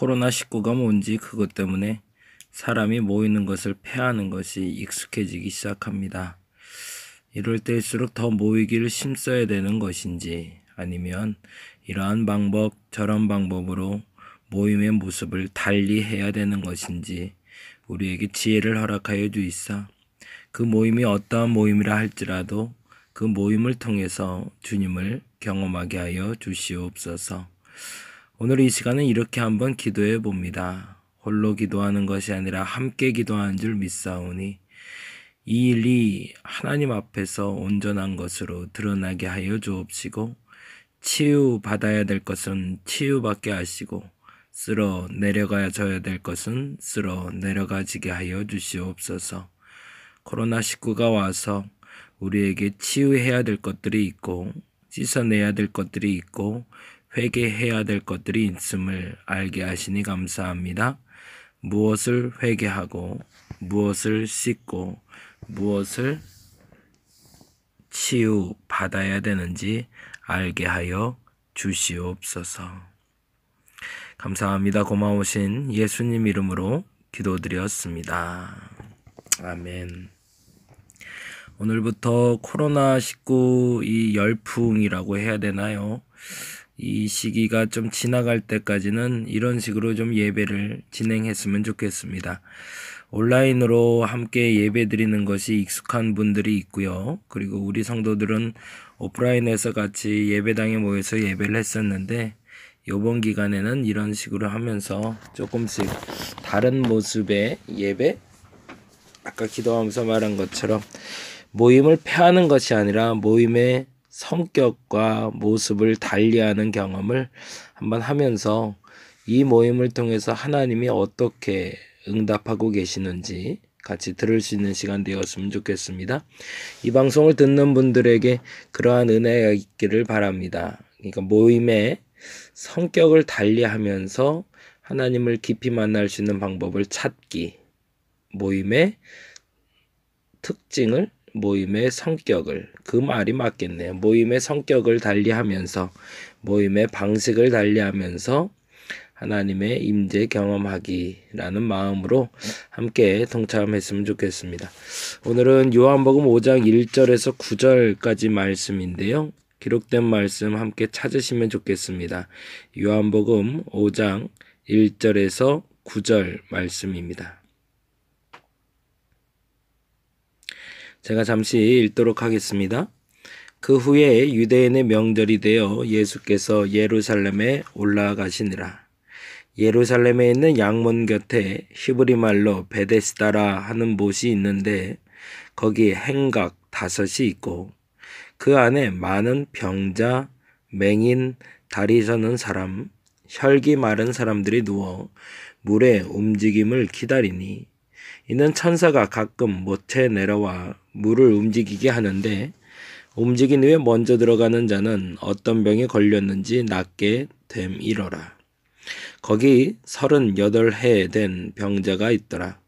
코로나19가 뭔지 그것 때문에 사람이 모이는 것을 패하는 것이 익숙해지기 시작합니다. 이럴 때일수록 더 모이기를 힘써야 되는 것인지, 아니면 이러한 방법 저런 방법으로 모임의 모습을 달리 해야 되는 것인지 우리에게 지혜를 허락하여 주이사, 그 모임이 어떠한 모임이라 할지라도 그 모임을 통해서 주님을 경험하게 하여 주시옵소서. 오늘 이 시간은 이렇게 한번 기도해 봅니다. 홀로 기도하는 것이 아니라 함께 기도하는 줄 믿사오니 이 일이 하나님 앞에서 온전한 것으로 드러나게 하여 주옵시고, 치유받아야 될 것은 치유받게 하시고, 쓸어 내려가져야 될 것은 쓸어 내려가지게 하여 주시옵소서. 코로나19가 와서 우리에게 치유해야 될 것들이 있고 씻어내야 될 것들이 있고 회개해야 될 것들이 있음을 알게 하시니 감사합니다. 무엇을 회개하고 무엇을 씻고 무엇을 치유받아야 되는지 알게 하여 주시옵소서. 감사합니다. 고마우신 예수님 이름으로 기도드렸습니다. 아멘. 오늘부터 코로나19 이 열풍이라고 해야 되나요? 이 시기가 좀 지나갈 때까지는 이런 식으로 좀 예배를 진행했으면 좋겠습니다. 온라인으로 함께 예배 드리는 것이 익숙한 분들이 있고요. 그리고 우리 성도들은 오프라인에서 같이 예배당에 모여서 예배를 했었는데, 이번 기간에는 이런 식으로 하면서 조금씩 다른 모습의 예배, 아까 기도하면서 말한 것처럼 모임을 패하는 것이 아니라 모임의 성격과 모습을 달리하는 경험을 한번 하면서 이 모임을 통해서 하나님이 어떻게 응답하고 계시는지 같이 들을 수 있는 시간 되었으면 좋겠습니다. 이 방송을 듣는 분들에게 그러한 은혜가 있기를 바랍니다. 그러니까 모임의 성격을 달리하면서 하나님을 깊이 만날 수 있는 방법을 찾기, 모임의 특징을, 모임의 성격을, 그 말이 맞겠네요. 모임의 성격을 달리하면서, 모임의 방식을 달리하면서 하나님의 임재 경험하기라는 마음으로 함께 동참했으면 좋겠습니다. 오늘은 요한복음 5장 1절에서 9절까지 말씀인데요. 기록된 말씀 함께 찾으시면 좋겠습니다. 요한복음 5장 1절에서 9절 말씀입니다. 제가 잠시 읽도록 하겠습니다. 그 후에 유대인의 명절이 되어 예수께서 예루살렘에 올라가시니라. 예루살렘에 있는 양문 곁에 히브리 말로 베데스다라 하는 못이 있는데 거기 행각 5이 있고 그 안에 많은 병자, 맹인, 다리 저는 사람, 혈기 마른 사람들이 누워 물의 움직임을 기다리니, 이는 천사가 가끔 못에 내려와 물을 움직이게 하는데 움직인 후에 먼저 들어가는 자는 어떤 병에 걸렸는지 낫게 됨이러라. 거기 38해 된 병자가 있더라.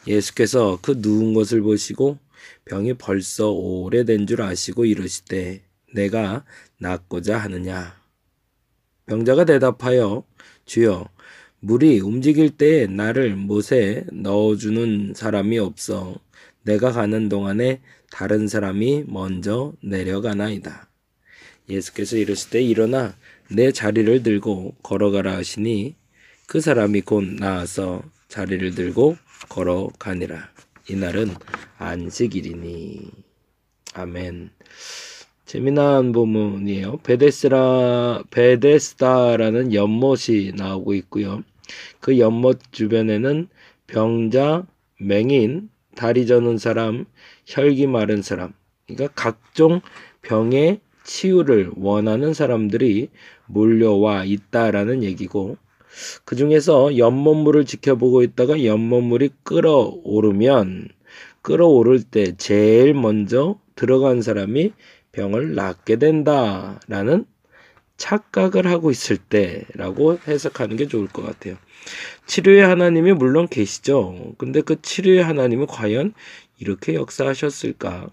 예수께서 그 누운 것을 보시고 병이 벌써 오래된 줄 아시고 이르시되 내가 낫고자 하느냐. 병자가 대답하여 주여, 물이 움직일 때에 나를 못에 넣어주는 사람이 없어 내가 가는 동안에 다른 사람이 먼저 내려가나이다. 예수께서 이르시되 일어나 내 자리를 들고 걸어가라 하시니 그 사람이 곧 나아서 자리를 들고 걸어가니라. 이날은 안식일이니. 아멘. 재미난 본문이에요. 베데스다라는 연못이 나오고 있고요. 그 연못 주변에는 병자, 맹인, 다리 저는 사람, 혈기 마른 사람, 그러니까 각종 병의 치유를 원하는 사람들이 몰려와 있다라는 얘기고, 그 중에서 연못물을 지켜보고 있다가 연못물이 끓어오를 때 제일 먼저 들어간 사람이 병을 낫게 된다라는 착각을 하고 있을 때라고 해석하는 게 좋을 것 같아요. 치료의 하나님이 물론 계시죠. 근데 그 치료의 하나님은 과연 이렇게 역사하셨을까?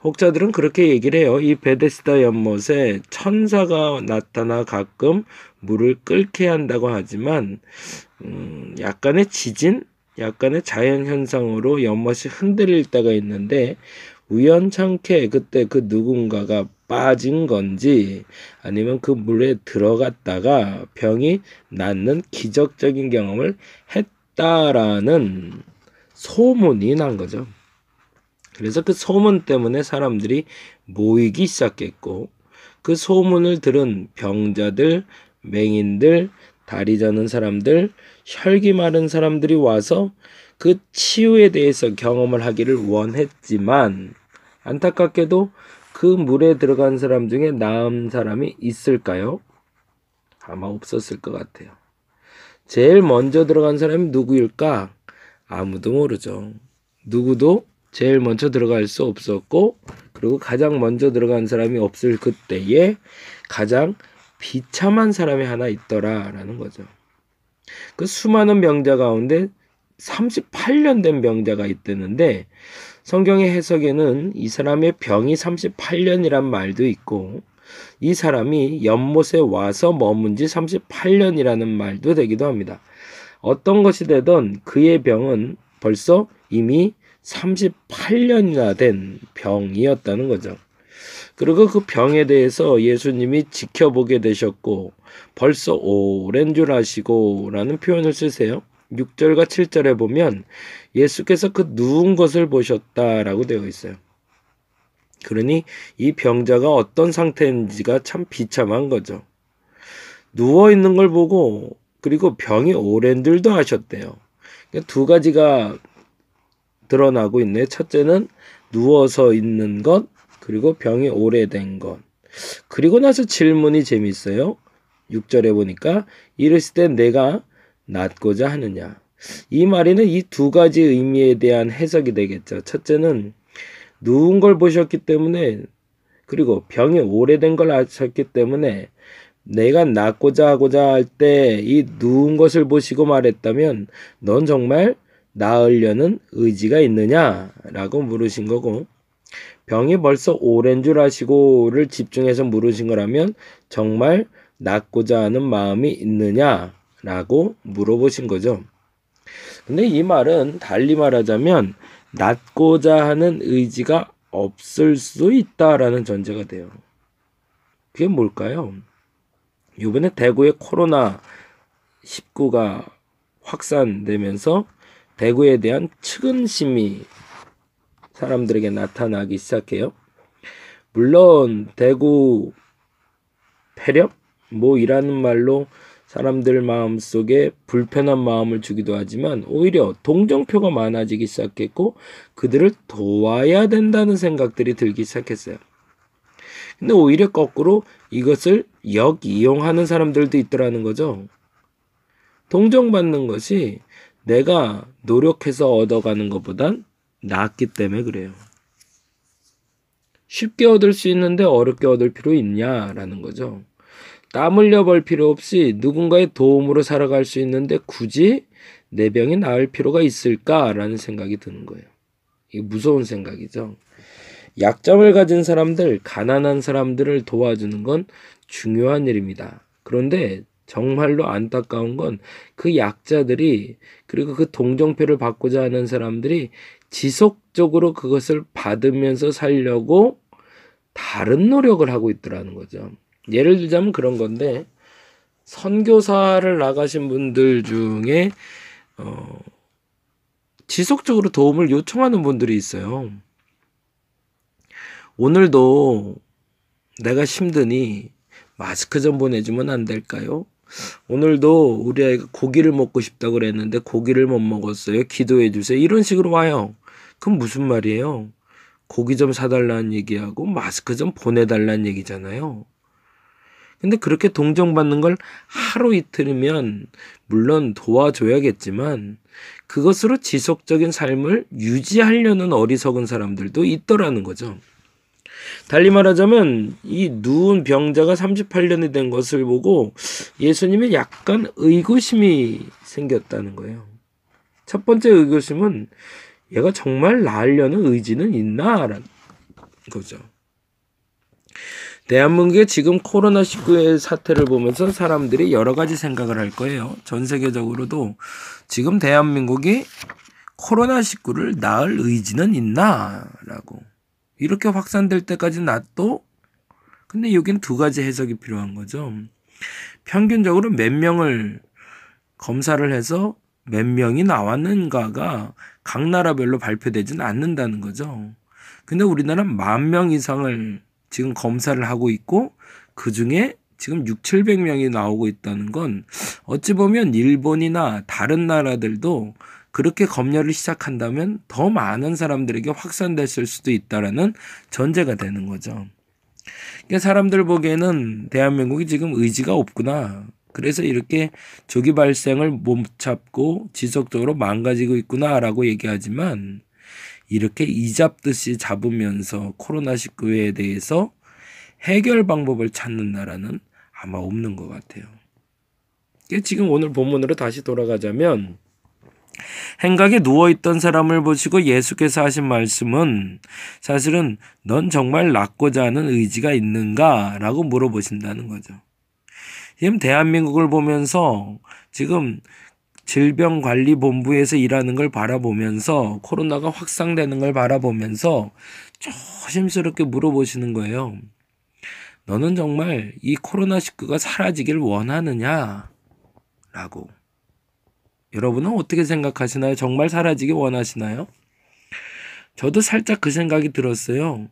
혹자들은 그렇게 얘기를 해요. 이 베데스다 연못에 천사가 나타나 가끔 물을 끓게 한다고 하지만 약간의 지진, 약간의 자연현상으로 연못이 흔들릴 때가 있는데 우연찮게 그때 그 누군가가 빠진 건지 아니면 그 물에 들어갔다가 병이 낫는 기적적인 경험을 했다라는 소문이 난 거죠. 그래서 그 소문 때문에 사람들이 모이기 시작했고 그 소문을 들은 병자들, 맹인들, 다리 저는 사람들, 혈기 마른 사람들이 와서 그 치유에 대해서 경험을 하기를 원했지만 안타깝게도 그 물에 들어간 사람 중에 나은 사람이 있을까요? 아마 없었을 것 같아요. 제일 먼저 들어간 사람이 누구일까? 아무도 모르죠. 누구도 제일 먼저 들어갈 수 없었고 그리고 가장 먼저 들어간 사람이 없을 그때에 가장 비참한 사람이 하나 있더라라는 거죠. 그 수많은 병자 가운데 38년 된 병자가 있다는데 성경의 해석에는 이 사람의 병이 38년이란 말도 있고 이 사람이 연못에 와서 머문 지 38년이라는 말도 되기도 합니다. 어떤 것이 되던 그의 병은 벌써 이미 38년이나 된 병이었다는 거죠. 그리고 그 병에 대해서 예수님이 지켜보게 되셨고 벌써 오랜 줄 아시고 라는 표현을 쓰세요. 6절과 7절에 보면 예수께서 그 누운 것을 보셨다라고 되어 있어요. 그러니 이 병자가 어떤 상태인지가 참 비참한 거죠. 누워있는 걸 보고 그리고 병이 오랜 줄도 아셨대요. 그러니까 두 가지가 드러나고 있네요. 첫째는 누워서 있는 것, 그리고 병이 오래된 것. 그리고 나서 질문이 재밌어요. 6절에 보니까 이르시되 내가 낫고자 하느냐. 이 말에는 이 두 가지 의미에 대한 해석이 되겠죠. 첫째는 누운 걸 보셨기 때문에 그리고 병이 오래된 걸 아셨기 때문에 내가 낫고자 하고자 할 때 이 누운 것을 보시고 말했다면 넌 정말 나으려는 의지가 있느냐라고 물으신 거고 병이 벌써 오랜 줄 아시고를 집중해서 물으신 거라면 정말 낫고자 하는 마음이 있느냐라고 물어보신 거죠. 근데 이 말은 달리 말하자면 낫고자 하는 의지가 없을 수 있다라는 전제가 돼요. 그게 뭘까요? 이번에 대구에 코로나19가 확산되면서 대구에 대한 측은심이 사람들에게 나타나기 시작해요. 물론 대구 폐렴? 이라는 말로 사람들 마음속에 불편한 마음을 주기도 하지만 오히려 동정표가 많아지기 시작했고 그들을 도와야 된다는 생각들이 들기 시작했어요. 근데 오히려 거꾸로 이것을 역이용하는 사람들도 있더라는 거죠. 동정받는 것이 내가 노력해서 얻어가는 것보단 낫기 때문에 그래요. 쉽게 얻을 수 있는데 어렵게 얻을 필요 있냐라는 거죠. 땀 흘려 벌 필요 없이 누군가의 도움으로 살아갈 수 있는데 굳이 내 병이 나을 필요가 있을까라는 생각이 드는 거예요. 이게 무서운 생각이죠. 약점을 가진 사람들, 가난한 사람들을 도와주는 건 중요한 일입니다. 그런데 정말로 안타까운 건 그 약자들이 그리고 그 동정표를 받고자 하는 사람들이 지속적으로 그것을 받으면서 살려고 다른 노력을 하고 있더라는 거죠. 예를 들자면 그런 건데 선교사를 나가신 분들 중에 지속적으로 도움을 요청하는 분들이 있어요. 오늘도 내가 힘드니 마스크 좀 보내주면 안 될까요? 오늘도 우리 아이가 고기를 먹고 싶다고 그랬는데 고기를 못 먹었어요. 기도해 주세요. 이런 식으로 와요. 그럼 무슨 말이에요? 고기 좀 사달라는 얘기하고 마스크 좀 보내달라는 얘기잖아요. 근데 그렇게 동정받는 걸 하루 이틀이면 물론 도와줘야겠지만 그것으로 지속적인 삶을 유지하려는 어리석은 사람들도 있더라는 거죠. 달리 말하자면 이 누운 병자가 38년이 된 것을 보고 예수님이 약간 의구심이 생겼다는 거예요. 첫 번째 의구심은 얘가 정말 나으려는 의지는 있나라는 거죠. 대한민국의 지금 코로나19의 사태를 보면서 사람들이 여러 가지 생각을 할 거예요. 전 세계적으로도 지금 대한민국이 코로나19를 나을 의지는 있나? 라고. 이렇게 확산될 때까지 놔둬? 근데 여긴 두 가지 해석이 필요한 거죠. 평균적으로 몇 명을 검사를 해서 몇 명이 나왔는가가 각 나라별로 발표되지는 않는다는 거죠. 근데 우리나라는 10,000명 이상을 지금 검사를 하고 있고 그 중에 지금 600~700명이 나오고 있다는 건 어찌 보면 일본이나 다른 나라들도 그렇게 검열을 시작한다면 더 많은 사람들에게 확산됐을 수도 있다라는 전제가 되는 거죠. 그러니까 사람들 보기에는 대한민국이 지금 의지가 없구나. 그래서 이렇게 조기 발생을 못 잡고 지속적으로 망가지고 있구나라고 얘기하지만 이렇게 이잡듯이 잡으면서 코로나19에 대해서 해결 방법을 찾는 나라는 아마 없는 것 같아요. 지금 오늘 본문으로 다시 돌아가자면 행각에 누워있던 사람을 보시고 예수께서 하신 말씀은 사실은 넌 정말 낫고자 하는 의지가 있는가? 라고 물어보신다는 거죠. 지금 대한민국을 보면서 지금 질병관리본부에서 일하는 걸 바라보면서 코로나가 확산되는 걸 바라보면서 조심스럽게 물어보시는 거예요. 너는 정말 이 코로나19가 사라지길 원하느냐? 라고. 여러분은 어떻게 생각하시나요? 정말 사라지길 원하시나요? 저도 살짝 그 생각이 들었어요.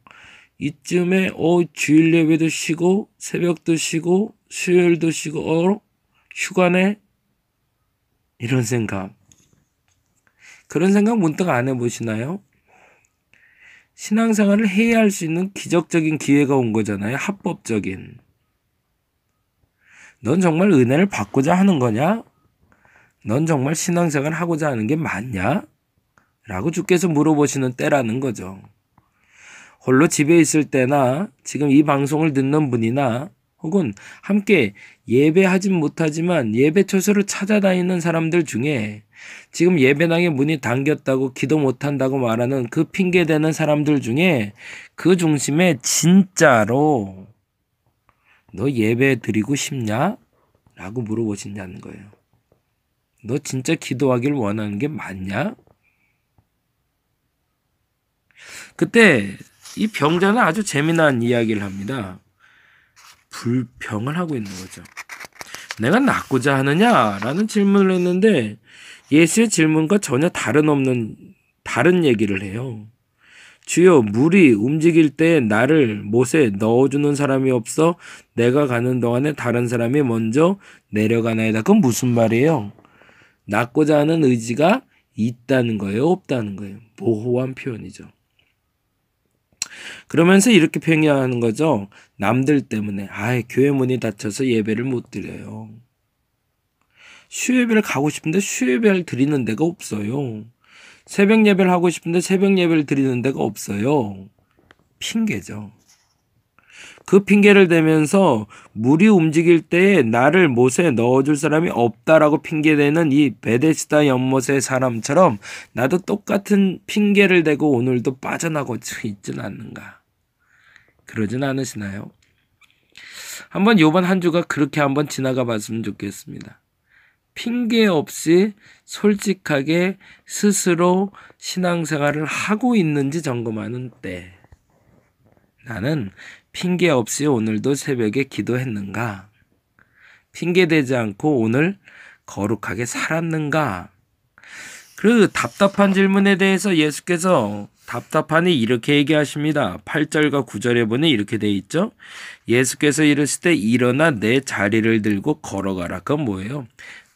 이쯤에 주일 예배도 쉬고 새벽도 쉬고 수요일도 쉬고 휴가네? 이런 생각. 그런 생각 문득 안 해보시나요? 신앙생활을 해야 할 수 있는 기적적인 기회가 온 거잖아요. 합법적인. 넌 정말 은혜를 받고자 하는 거냐? 넌 정말 신앙생활을 하고자 하는 게 맞냐? 라고 주께서 물어보시는 때라는 거죠. 홀로 집에 있을 때나 지금 이 방송을 듣는 분이나 혹은 함께 예배하진 못하지만 예배처소를 찾아다니는 사람들 중에 지금 예배당의 문이 잠겼다고 기도 못한다고 말하는 그 핑계대는 사람들 중에 그 중심에 진짜로 너 예배 드리고 싶냐? 라고 물어보신다는 거예요. 너 진짜 기도하길 원하는 게 맞냐? 그때 이 병자는 아주 재미난 이야기를 합니다. 불평을 하고 있는 거죠. 내가 낫고자 하느냐? 라는 질문을 했는데 예수의 질문과 전혀 다른 얘기를 해요. 주여, 물이 움직일 때 나를 못에 넣어주는 사람이 없어 내가 가는 동안에 다른 사람이 먼저 내려가나이다. 그건 무슨 말이에요? 낫고자 하는 의지가 있다는 거예요? 없다는 거예요? 모호한 표현이죠. 그러면서 이렇게 표현하는 거죠. 남들 때문에 교회 문이 닫혀서 예배를 못 드려요. 수요예배를 가고 싶은데 수요예배를 드리는 데가 없어요. 새벽 예배를 하고 싶은데 새벽 예배를 드리는 데가 없어요. 핑계죠. 그 핑계를 대면서 물이 움직일 때에 나를 못에 넣어줄 사람이 없다라고 핑계대는 이 베데스다 연못의 사람처럼 나도 똑같은 핑계를 대고 오늘도 빠져나고 있지는 않는가. 그러진 않으시나요? 한번 요번 한 주가 그렇게 한번 지나가 봤으면 좋겠습니다. 핑계 없이 솔직하게 스스로 신앙생활을 하고 있는지 점검하는 때 나는 핑계 없이 오늘도 새벽에 기도했는가? 핑계대지 않고 오늘 거룩하게 살았는가? 그 답답한 질문에 대해서 예수께서 답답하니 이렇게 얘기하십니다. 8절과 9절에 보니 이렇게 돼 있죠. 예수께서 이르실 때 일어나 내 자리를 들고 걸어가라. 그건 뭐예요?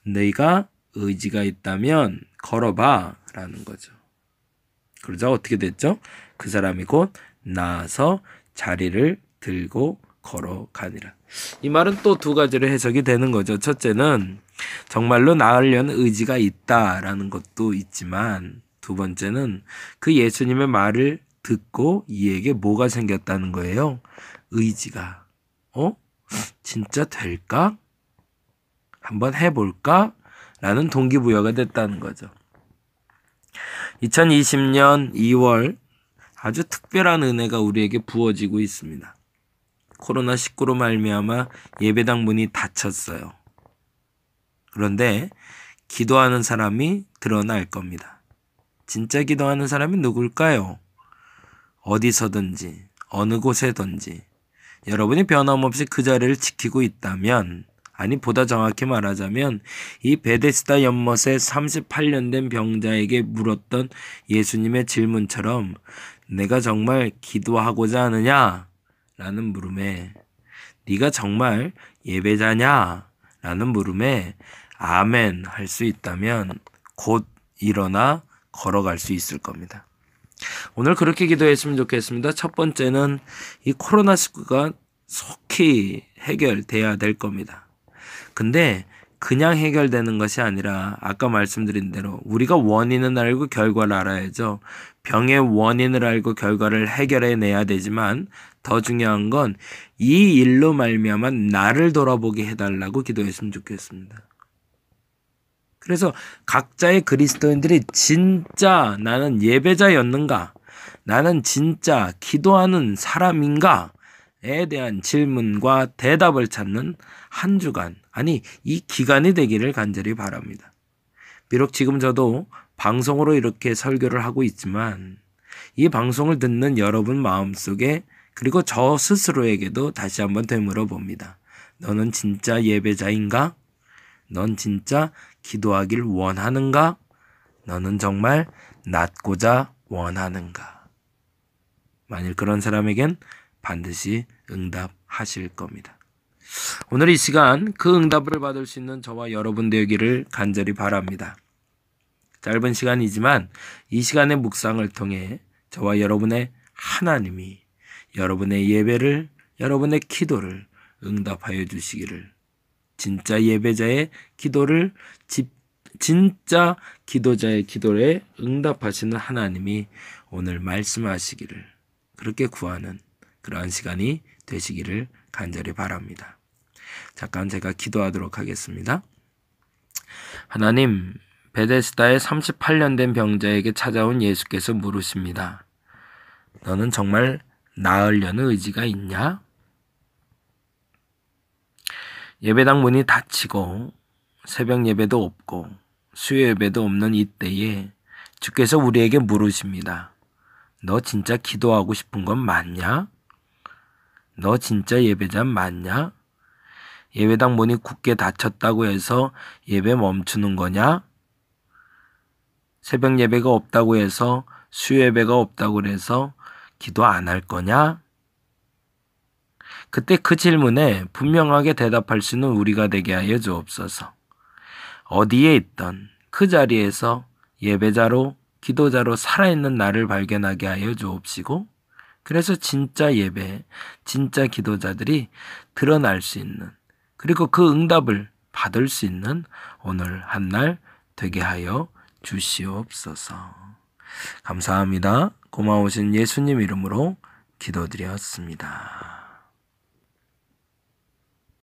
너희가 의지가 있다면 걸어봐 라는 거죠. 그러자 어떻게 됐죠? 그 사람이 곧 나아서 자리를 들고 걸어가니라. 이 말은 또 두 가지로 해석이 되는 거죠. 첫째는 정말로 나으려는 의지가 있다라는 것도 있지만 두 번째는 그 예수님의 말을 듣고 이에게 뭐가 생겼다는 거예요? 의지가. 진짜 될까? 한번 해볼까? 라는 동기부여가 됐다는 거죠. 2020년 2월 아주 특별한 은혜가 우리에게 부어지고 있습니다. 코로나19로 말미암아 예배당 문이 닫혔어요. 그런데 기도하는 사람이 드러날 겁니다. 진짜 기도하는 사람이 누굴까요? 어디서든지 어느 곳에든지 여러분이 변함없이 그 자리를 지키고 있다면, 아니 보다 정확히 말하자면 이 베데스다 연못에 38년 된 병자에게 물었던 예수님의 질문처럼 내가 정말 기도하고자 하느냐? 라는 물음에 네가 정말 예배자냐? 라는 물음에 아멘 할 수 있다면 곧 일어나 걸어갈 수 있을 겁니다. 오늘 그렇게 기도했으면 좋겠습니다. 첫 번째는 이 코로나19가 속히 해결돼야 될 겁니다. 근데 그냥 해결되는 것이 아니라 아까 말씀드린 대로 우리가 원인을 알고 결과를 알아야죠. 병의 원인을 알고 결과를 해결해내야 되지만 더 중요한 건 이 일로 말미암아 나를 돌아보게 해달라고 기도했으면 좋겠습니다. 그래서 각자의 그리스도인들이 진짜 나는 예배자였는가? 나는 진짜 기도하는 사람인가?에 대한 질문과 대답을 찾는 한 주간, 아니 이 기간이 되기를 간절히 바랍니다. 비록 지금 저도 방송으로 이렇게 설교를 하고 있지만 이 방송을 듣는 여러분 마음속에, 그리고 저 스스로에게도 다시 한번 되물어 봅니다. 너는 진짜 예배자인가? 넌 진짜 기도하길 원하는가? 너는 정말 낫고자 원하는가? 만일 그런 사람에겐 반드시 응답하실 겁니다. 오늘 이 시간 그 응답을 받을 수 있는 저와 여러분 되기를 간절히 바랍니다. 짧은 시간이지만 이 시간의 묵상을 통해 저와 여러분의 하나님이 여러분의 예배를, 여러분의 기도를 응답하여 주시기를, 진짜 예배자의 기도를 진짜 기도자의 기도에 응답하시는 하나님이 오늘 말씀하시기를, 그렇게 구하는 그러한 시간이 되시기를 간절히 바랍니다. 잠깐 제가 기도하도록 하겠습니다. 하나님, 베데스다에 38년 된 병자에게 찾아온 예수께서 물으십니다. 너는 정말 나으려는 의지가 있냐? 예배당 문이 닫히고 새벽 예배도 없고 수요 예배도 없는 이때에 주께서 우리에게 물으십니다. 너 진짜 기도하고 싶은 건 맞냐? 너 진짜 예배자 맞냐? 예배당 문이 굳게 닫혔다고 해서 예배 멈추는 거냐? 새벽 예배가 없다고 해서 수요 예배가 없다고 해서 기도 안 할 거냐? 그때 그 질문에 분명하게 대답할 수 있는 우리가 되게 하여 주옵소서. 어디에 있던 그 자리에서 예배자로, 기도자로 살아있는 나를 발견하게 하여 주옵시고, 그래서 진짜 예배, 진짜 기도자들이 드러날 수 있는, 그리고 그 응답을 받을 수 있는 오늘 한 날 되게 하여 주시옵소서. 감사합니다. 고마우신 예수님 이름으로 기도드렸습니다.